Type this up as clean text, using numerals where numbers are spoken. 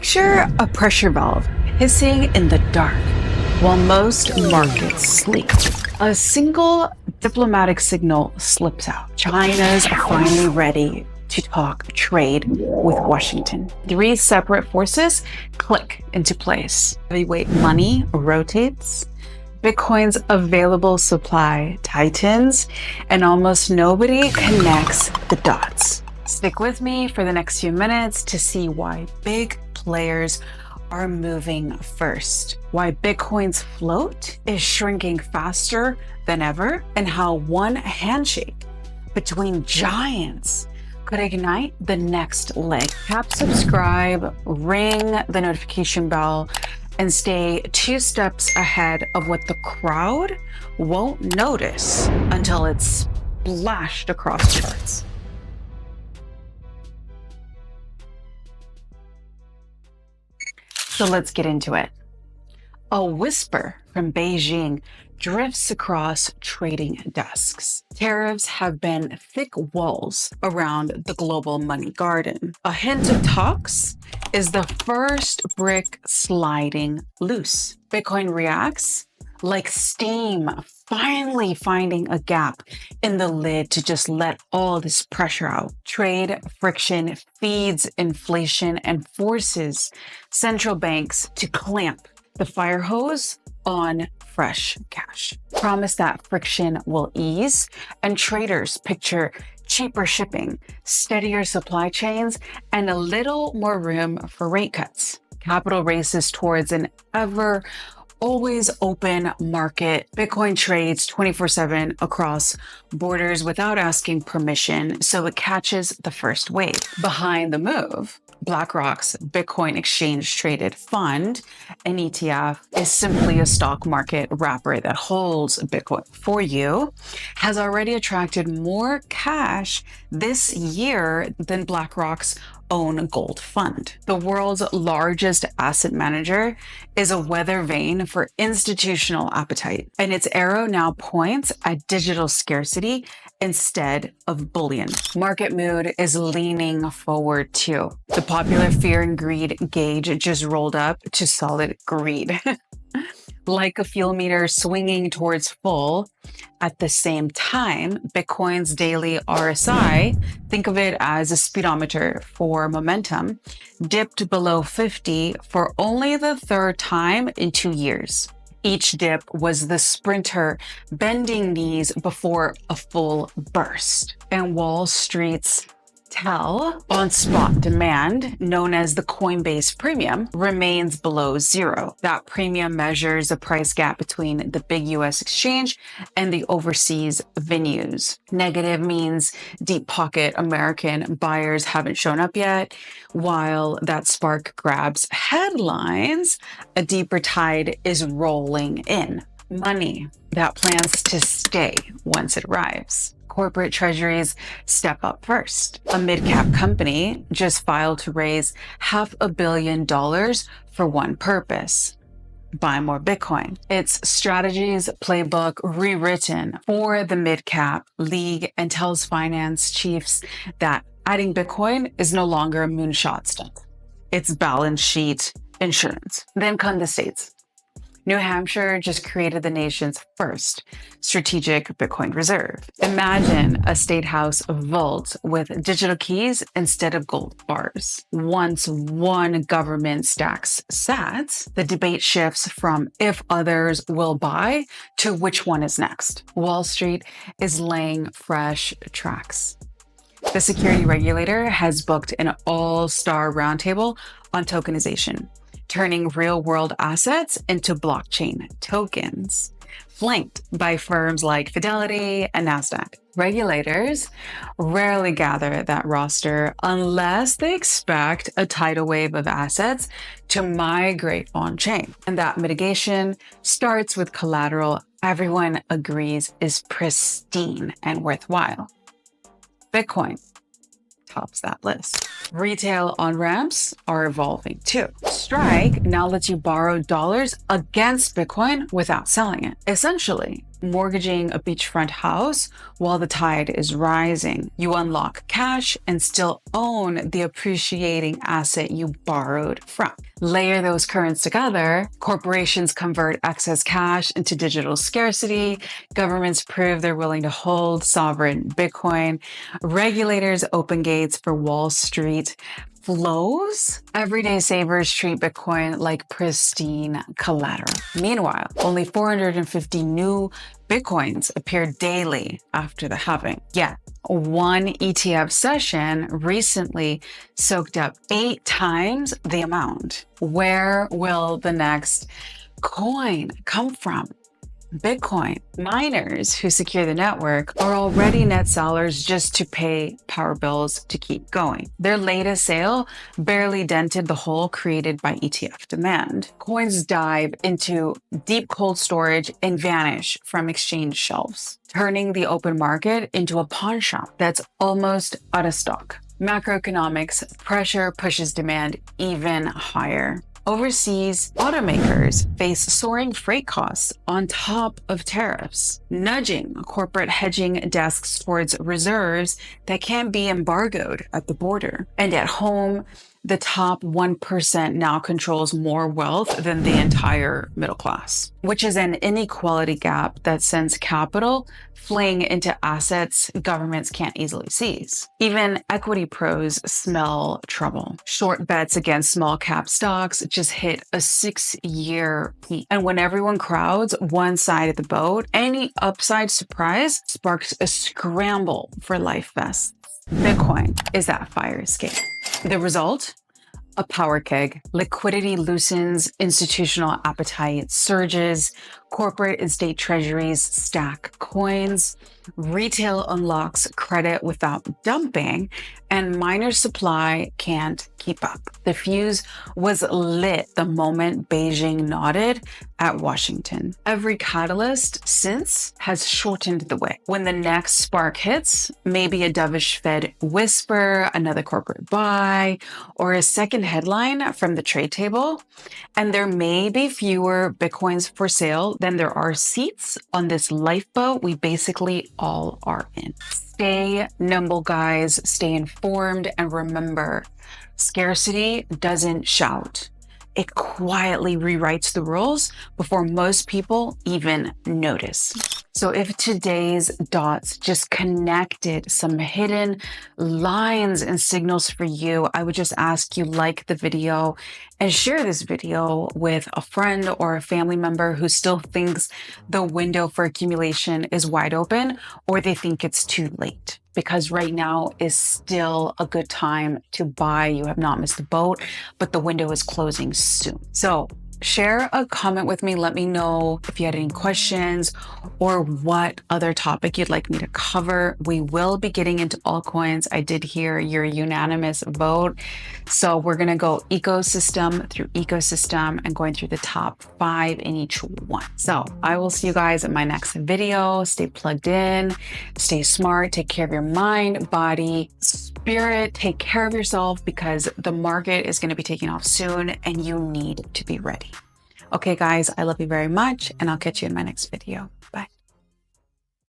Picture a pressure valve hissing in the dark while most markets sleep. A single diplomatic signal slips out. China's finally ready to talk trade with Washington. 3 separate forces click into place. Heavyweight money rotates. Bitcoin's available supply tightens, and almost nobody connects the dots. Stick with me for the next few minutes to see why big players are moving first, why Bitcoin's float is shrinking faster than ever, and how one handshake between giants could ignite the next leg. Tap subscribe, ring the notification bell, and stay 2 steps ahead of what the crowd won't notice until it's splashed across charts. So let's get into it. A whisper from Beijing drifts across trading desks. Tariffs have been thick walls around the global money garden. A hint of talks is the first brick sliding loose. Bitcoin reacts like steam finally finding a gap in the lid to just let all this pressure out. Trade friction feeds inflation and forces central banks to clamp the fire hose on fresh cash. Promise that friction will ease, and traders picture cheaper shipping, steadier supply chains, and a little more room for rate cuts. Capital races towards an always open market. Bitcoin trades 24/7 across borders without asking permission, so it catches the first wave. Behind the move, BlackRock's Bitcoin exchange traded fund, an ETF, is simply a stock market wrapper that holds Bitcoin for you, has already attracted more cash this year than BlackRock's own gold fund. The world's largest asset manager is a weather vane for institutional appetite, and its arrow now points at digital scarcity instead of bullion. Market mood is leaning forward too. The popular fear and greed gauge just rolled up to solid greed. Like a fuel meter swinging towards full. At the same time, Bitcoin's daily RSI, think of it as a speedometer for momentum, dipped below 50 for only the 3rd time in 2 years. Each dip was the sprinter bending knees before a full burst. And Wall Street's tell on spot demand, known as the Coinbase premium, remains below 0. That premium measures the price gap between the big US exchange and the overseas venues. Negative means deep pocket American buyers haven't shown up yet. While that spark grabs headlines, a deeper tide is rolling in. Money that plans to stay once it arrives. Corporate treasuries step up first. A mid-cap company just filed to raise $500 million for one purpose: buy more Bitcoin. Its strategy's playbook rewritten for the mid-cap league, and tells finance chiefs that adding Bitcoin is no longer a moonshot stunt. It's balance sheet insurance. Then come the states. New Hampshire just created the nation's first strategic Bitcoin reserve. Imagine a state house vault with digital keys instead of gold bars. Once one government stacks sats, the debate shifts from if others will buy to which one is next. Wall Street is laying fresh tracks. The security regulator has booked an all-star roundtable on tokenization, turning real-world assets into blockchain tokens, flanked by firms like Fidelity and Nasdaq. Regulators rarely gather that roster unless they expect a tidal wave of assets to migrate on-chain. And that mitigation starts with collateral everyone agrees is pristine and worthwhile. Bitcoin tops that list. Retail on-ramps are evolving too. Strike now lets you borrow dollars against Bitcoin without selling it. Essentially, mortgaging a beachfront house while the tide is rising. You unlock cash and still own the appreciating asset you borrowed from. Layer those currents together, corporations convert excess cash into digital scarcity, governments prove they're willing to hold sovereign Bitcoin, regulators open gates for Wall Street flows, everyday savers treat Bitcoin like pristine collateral. Meanwhile, only 450 new Bitcoins appear daily after the halving. Yet, one ETF session recently soaked up 8 times the amount. Where will the next coin come from? Bitcoin miners who secure the network are already net sellers just to pay power bills to keep going. Their latest sale barely dented the hole created by ETF demand. Coins dive into deep cold storage and vanish from exchange shelves, turning the open market into a pawn shop that's almost out of stock. Macroeconomics pressure pushes demand even higher. Overseas automakers face soaring freight costs on top of tariffs, nudging corporate hedging desks towards reserves that can be embargoed at the border. And at home, the top 1% now controls more wealth than the entire middle class, which is an inequality gap that sends capital fleeing into assets governments can't easily seize. Even equity pros smell trouble. Short bets against small cap stocks just hit a 6-year peak. And when everyone crowds one side of the boat, any upside surprise sparks a scramble for life vests. Bitcoin is that fire escape. The result? A power keg. Liquidity loosens, institutional appetite surges, corporate and state treasuries stack coins, retail unlocks credit without dumping, and miner supply can't keep up. The fuse was lit the moment Beijing nodded at Washington. Every catalyst since has shortened the way. When the next spark hits, maybe a dovish Fed whisper, another corporate buy, or a second headline from the trade table, and there may be fewer Bitcoins for sale than there are seats on this lifeboat we basically all are in. Stay nimble, guys. Stay informed. And remember, scarcity doesn't shout. It quietly rewrites the rules before most people even notice. So if today's dots just connected some hidden lines and signals for you, I would just ask you like the video and share this video with a friend or a family member who still thinks the window for accumulation is wide open, or they think it's too late. Because right now is still a good time to buy. You have not missed the boat, but the window is closing soon. So share a comment with me. Let me know if you had any questions or what other topic you'd like me to cover. We will be getting into altcoins. I did hear your unanimous vote. So we're going to go ecosystem through ecosystem and going through the top 5 in each one. So I will see you guys in my next video. Stay plugged in, stay smart, take care of your mind, body, spirit, take care of yourself because the market is going to be taking off soon and you need to be ready. Okay, guys, I love you very much and I'll catch you in my next video. Bye.